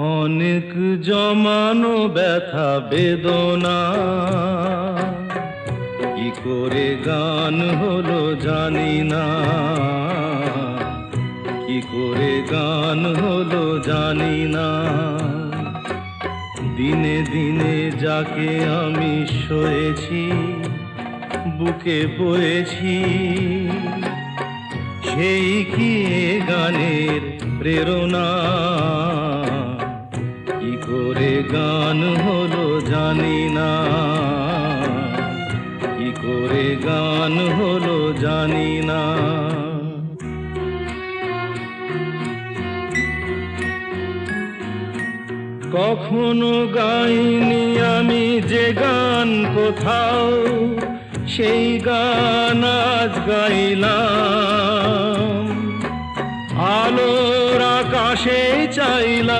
অনেক জমানো ব্যথা বেদনা কি করে গান হলো জানি না, কি করে গান হলো জানি না। দিনে দিনে যাকে আমি সয়েছি বুকে বয়েছি, সেই কি এ গানের প্রেরণা। কি করে গান হলো জানি না, কি করে গান হলো জানি না। কখনো গাইনি আমি যে গান কোথাও, সেই গান আজ গাইলাম। আলোর আকাশে চাইলাম।